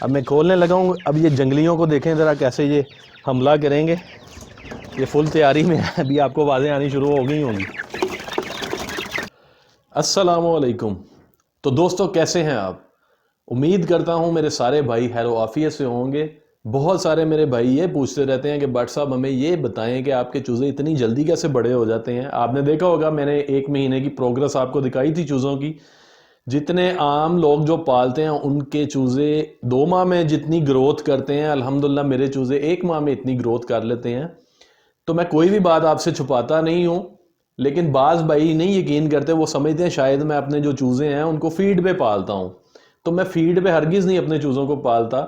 अब मैं खोलने लगा हूँ। अब ये जंगलियों को देखें ज़रा कैसे ये हमला करेंगे। ये फुल तैयारी में है, अभी आपको आवाज़ें आनी शुरू हो गई होंगी। अस्सलामुअलैकुम। तो दोस्तों कैसे हैं आप? उम्मीद करता हूँ मेरे सारे भाई हैरो आफियत से होंगे। बहुत सारे मेरे भाई ये पूछते रहते हैं कि भट्ट साहब हमें ये बताएं कि आपके चूज़े इतनी जल्दी कैसे बड़े हो जाते हैं। आपने देखा होगा मैंने 1 महीने की प्रोग्रेस आपको दिखाई थी चूज़ों की। जितने आम लोग जो पालते हैं उनके चूज़े 2 माह में जितनी ग्रोथ करते हैं, अल्हम्दुलिल्लाह मेरे चूज़े 1 माह में इतनी ग्रोथ कर लेते हैं। तो मैं कोई भी बात आपसे छुपाता नहीं हूँ, लेकिन बाज़ भाई नहीं यकीन करते। वो समझते हैं शायद मैं अपने जो चूज़े हैं उनको फीड पे पालता हूँ। तो मैं फीड पे हरगिज़ नहीं अपने चूज़ों को पालता।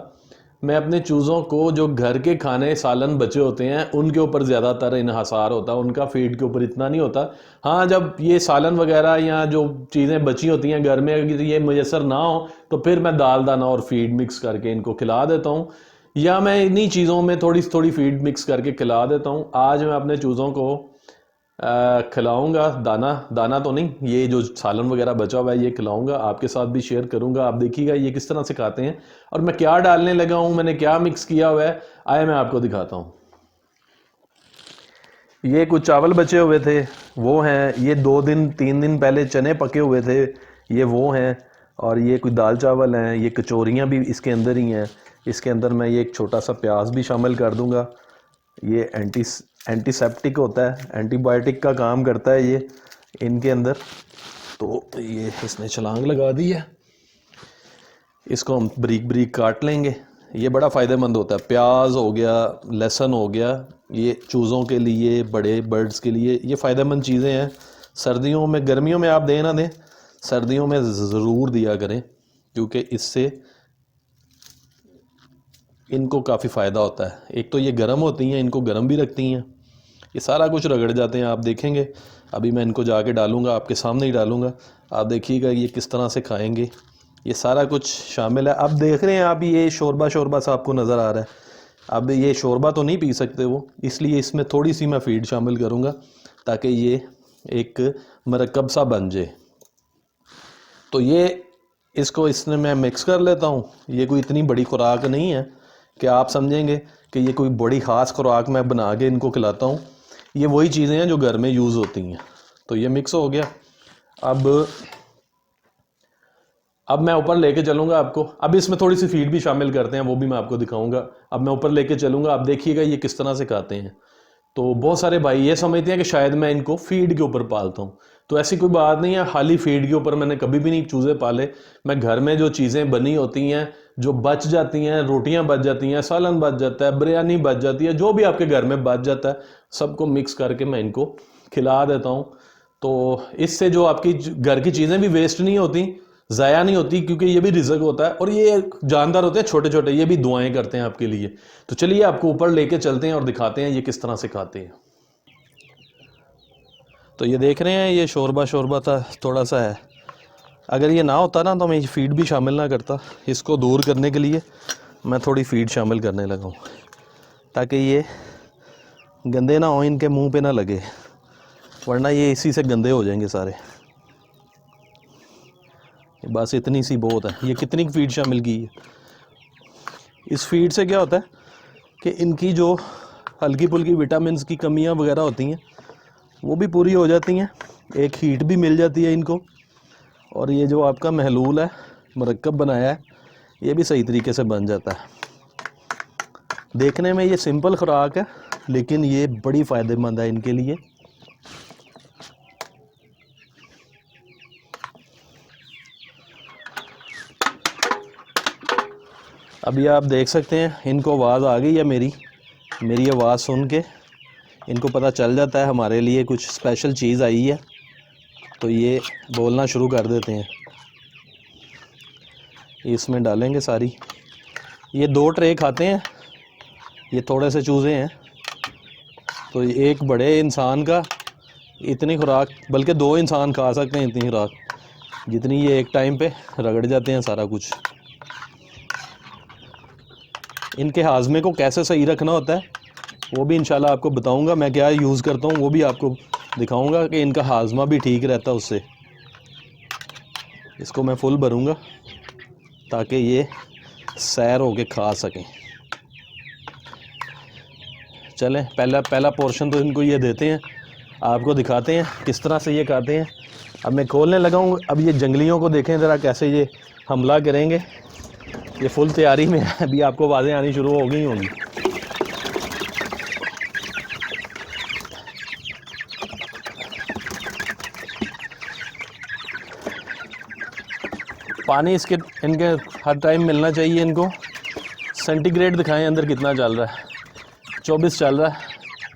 मैं अपने चूज़ों को जो घर के खाने सालन बचे होते हैं उनके ऊपर ज़्यादातर इन्हसार होता है, उनका फीड के ऊपर इतना नहीं होता। हाँ, जब ये सालन वगैरह या जो चीज़ें बची होती हैं घर में अगर ये मुयसर ना हो तो फिर मैं दाल दाना और फीड मिक्स करके इनको खिला देता हूँ, या मैं इन्हीं चीज़ों में थोड़ी थोड़ी फीड मिक्स करके खिला देता हूँ। आज मैं अपने चूज़ों को खिलाऊंगा दाना। दाना तो नहीं, ये जो सालन वगैरह बचा हुआ है ये खिलाऊंगा, आपके साथ भी शेयर करूंगा। आप देखिएगा ये किस तरह से खाते हैं और मैं क्या डालने लगा हूं, मैंने क्या मिक्स किया हुआ है, आए मैं आपको दिखाता हूं। ये कुछ चावल बचे हुए थे वो हैं, ये 2 दिन 3 दिन पहले चने पके हुए थे ये वो हैं, और ये कुछ दाल चावल हैं। ये कचौरियाँ भी इसके अंदर ही हैं। इसके अंदर मैं ये एक छोटा सा प्याज भी शामिल कर दूंगा। ये एंटीसेप्टिक होता है, एंटीबायोटिक का काम करता है ये इनके अंदर। तो ये इसने छलांग लगा दी है, इसको हम बारीक बारीक काट लेंगे। ये बड़ा फ़ायदेमंद होता है। प्याज हो गया, लहसुन हो गया, ये चूज़ों के लिए, बड़े बर्ड्स के लिए ये फ़ायदेमंद चीज़ें हैं। सर्दियों में, गर्मियों में आप दें ना दें, सर्दियों में ज़रूर दिया करें, क्योंकि इससे इनको काफ़ी फ़ायदा होता है। एक तो ये गर्म होती हैं, इनको गर्म भी रखती हैं। ये सारा कुछ रगड़ जाते हैं, आप देखेंगे। अभी मैं इनको जाके डालूंगा, आपके सामने ही डालूंगा, आप देखिएगा ये किस तरह से खाएंगे। ये सारा कुछ शामिल है। अब देख रहे हैं आप, ये शोरबा शोरबा सा आपको नज़र आ रहा है। अब ये शोरबा तो नहीं पी सकते वो, इसलिए इसमें थोड़ी सी मैं फीड शामिल करूँगा ताकि ये एक मरकब सा बन जाए। तो ये इसको इसमें मैं मिक्स कर लेता हूँ। ये कोई इतनी बड़ी खुराक नहीं है कि आप समझेंगे कि ये कोई बड़ी ख़ास खुराक मैं बना के इनको खिलाता हूँ। ये वही चीज़ें हैं जो घर में यूज़ होती हैं। तो ये मिक्स हो गया। अब मैं ऊपर लेके चलूँगा आपको। अब इसमें थोड़ी सी फीड भी शामिल करते हैं, वो भी मैं आपको दिखाऊंगा। अब मैं ऊपर लेके चलूँगा, आप देखिएगा ये किस तरह से खाते हैं। तो बहुत सारे भाई ये समझते हैं कि शायद मैं इनको फीड के ऊपर पालता हूँ, तो ऐसी कोई बात नहीं है। खाली फीड के ऊपर मैंने कभी भी नहीं चूज़े पाले। मैं घर में जो चीज़ें बनी होती हैं, जो बच जाती हैं, रोटियां बच जाती हैं, सालन बच जाता है, बिरयानी बच जाती है, जो भी आपके घर में बच जाता है सबको मिक्स करके मैं इनको खिला देता हूँ। तो इससे जो आपकी घर की चीज़ें भी वेस्ट नहीं होती, ज़ाया नहीं होती, क्योंकि ये भी रिज़्क होता है और ये जानदार होते हैं छोटे छोटे, ये भी दुआएं करते हैं आपके लिए। तो चलिए आपको ऊपर लेके चलते हैं और दिखाते हैं ये किस तरह से खाते हैं। तो ये देख रहे हैं, ये शोरबा शोरबा था थोड़ा सा है। अगर ये ना होता ना तो मैं फीड भी शामिल ना करता। इसको दूर करने के लिए मैं थोड़ी फीड शामिल करने लगा हूँ ताकि ये गंदे ना हो, इनके मुंह पे ना लगे, वरना ये इसी से गंदे हो जाएंगे सारे। बस इतनी सी बहुत है। ये कितनी फीड शामिल की है। इस फीड से क्या होता है कि इनकी जो हल्की फुल्की विटामिन्स की कमियां वगैरह होती हैं वो भी पूरी हो जाती हैं, एक हीट भी मिल जाती है इनको, और ये जो आपका महलूल है, मरकब बनाया है, ये भी सही तरीके से बन जाता है। देखने में ये सिंपल खुराक है लेकिन ये बड़ी फ़ायदेमंद है इनके लिए। अभी आप देख सकते हैं इनको आवाज़ आ गई है मेरी आवाज़ सुन के इनको पता चल जाता है हमारे लिए कुछ स्पेशल चीज़ आई है, तो ये बोलना शुरू कर देते हैं। इसमें डालेंगे सारी। ये 2 ट्रे खाते हैं, ये थोड़े से चूज़े हैं, तो एक बड़े इंसान का इतनी खुराक, बल्कि 2 इंसान खा सकते हैं इतनी खुराक जितनी ये एक टाइम पे रगड़ जाते हैं सारा कुछ। इनके हाजमे को कैसे सही रखना होता है वो भी इंशाल्लाह आपको बताऊंगा। मैं क्या यूज़ करता हूँ वो भी आपको दिखाऊंगा कि इनका हाजमा भी ठीक रहता है उससे। इसको मैं फुल भरूंगा ताकि ये सैर होके खा सकें। चलें पहला पोर्शन तो इनको ये देते हैं, आपको दिखाते हैं किस तरह से ये खाते हैं। अब मैं खोलने लगा हूँ। अब ये जंगलियों को देखें ज़रा कैसे ये हमला करेंगे। ये फुल तैयारी में है, अभी आपको आवाज़ें आनी शुरू हो गई होंगी। पानी इनके हर टाइम मिलना चाहिए। इनको सेंटीग्रेड दिखाएं अंदर कितना चल रहा है। 24 चल रहा है,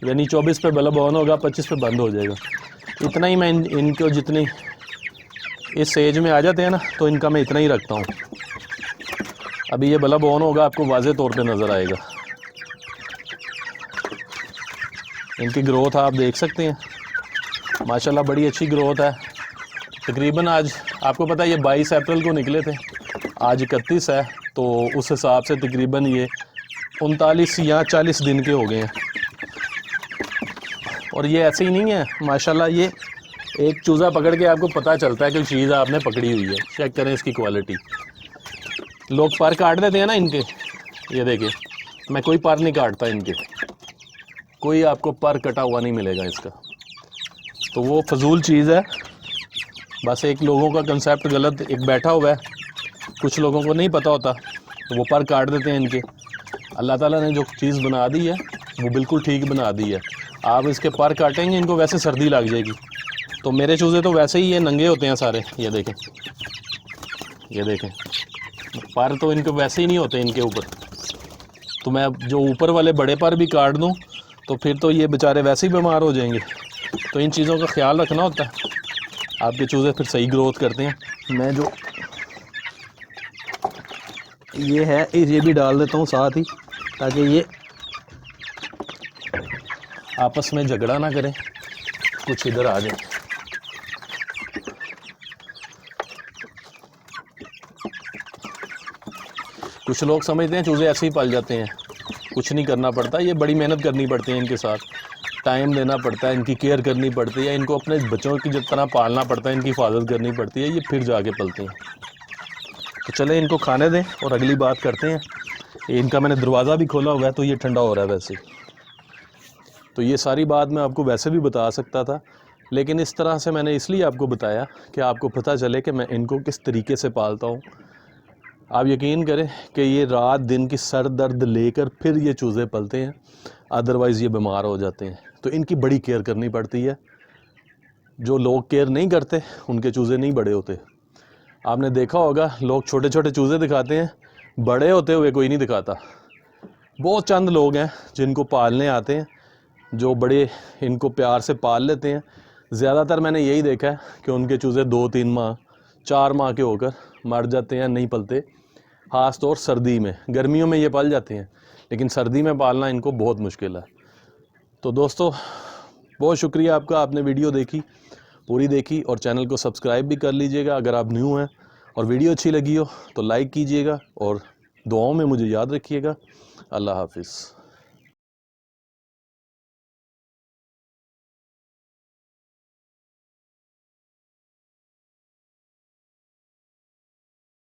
यानी 24 पे बल्ब ऑन होगा, 25 पे बंद हो जाएगा। इतना ही मैं इनको जितनी इस एज में आ जाते हैं ना, तो इनका मैं इतना ही रखता हूँ। अभी ये बल्ब ऑन होगा, आपको वाज़े तौर पे नज़र आएगा। इनकी ग्रोथ आप देख सकते हैं, माशाल्लाह बड़ी अच्छी ग्रोथ है। तकरीबन आज आपको पता है ये 22 अप्रैल को निकले थे, आज 31 है, तो उस हिसाब से तकरीबन ये 39 या 40 दिन के हो गए हैं। और ये ऐसे ही नहीं है, माशाल्लाह ये एक चूज़ा पकड़ के आपको पता चलता है कि चीज़ आपने पकड़ी हुई है। चेक करें इसकी क्वालिटी। लोग पर काट देते हैं ना इनके, ये देखिए मैं कोई पर नहीं काटता इनके, कोई आपको पर कटा हुआ नहीं मिलेगा इसका। तो वो फजूल चीज़ है, बस एक लोगों का कंसेप्ट गलत एक बैठा हुआ है, कुछ लोगों को नहीं पता होता, तो वो पर काट देते हैं इनके। अल्लाह ताला ने जो चीज़ बना दी है वो बिल्कुल ठीक बना दी है। आप इसके पर काटेंगे इनको वैसे सर्दी लग जाएगी। तो मेरे चूज़े तो वैसे ही ये नंगे होते हैं सारे, ये देखें, ये देखें, पर तो इनको वैसे ही नहीं होते इनके ऊपर। तो मैं जो ऊपर वाले बड़े पर भी काट दूं तो फिर तो ये बेचारे वैसे ही बीमार हो जाएंगे। तो इन चीज़ों का ख्याल रखना होता है, आपके चूज़े फिर सही ग्रोथ करते हैं। मैं जो ये है ये भी डाल देता हूँ साथ ही, ताकि ये आपस में झगड़ा ना करें, कुछ इधर आ जाए। कुछ लोग समझते हैं चूज़े ऐसे ही पल जाते हैं, कुछ नहीं करना पड़ता। ये बड़ी मेहनत करनी पड़ती है, इनके साथ टाइम देना पड़ता है, इनकी केयर करनी पड़ती है, इनको अपने बच्चों की जिस तरह पालना पड़ता है, इनकी हिफाजत करनी पड़ती है, ये फिर जाके पलते हैं। तो चले इनको खाने दें और अगली बात करते हैं। इनका मैंने दरवाज़ा भी खोला हुआ है, तो ये ठंडा हो रहा है वैसे। तो ये सारी बात मैं आपको वैसे भी बता सकता था, लेकिन इस तरह से मैंने इसलिए आपको बताया कि आपको पता चले कि मैं इनको किस तरीके से पालता हूँ। आप यकीन करें कि ये रात दिन की सर दर्द लेकर फिर ये चूज़े पलते हैं, अदरवाइज़ ये बीमार हो जाते हैं। तो इनकी बड़ी केयर करनी पड़ती है। जो लोग केयर नहीं करते उनके चूज़े नहीं बड़े होते। आपने देखा होगा लोग छोटे छोटे चूज़े दिखाते हैं, बड़े होते हुए कोई नहीं दिखाता। बहुत चंद लोग हैं जिनको पालने आते हैं, जो बड़े इनको प्यार से पाल लेते हैं। ज़्यादातर मैंने यही देखा है कि उनके चूज़े 2-3 माह 4 माह के होकर मर जाते हैं, नहीं पलते। ख़ास तौर सर्दी में, गर्मियों में ये पल जाते हैं, लेकिन सर्दी में पालना इनको बहुत मुश्किल है। तो दोस्तों बहुत शुक्रिया आपका, आपने वीडियो देखी, पूरी देखी, और चैनल को सब्सक्राइब भी कर लीजिएगा अगर आप न्यू हैं। और वीडियो अच्छी लगी हो तो लाइक कीजिएगा और दुआओं में मुझे याद रखिएगा। अल्लाह हाफिज़।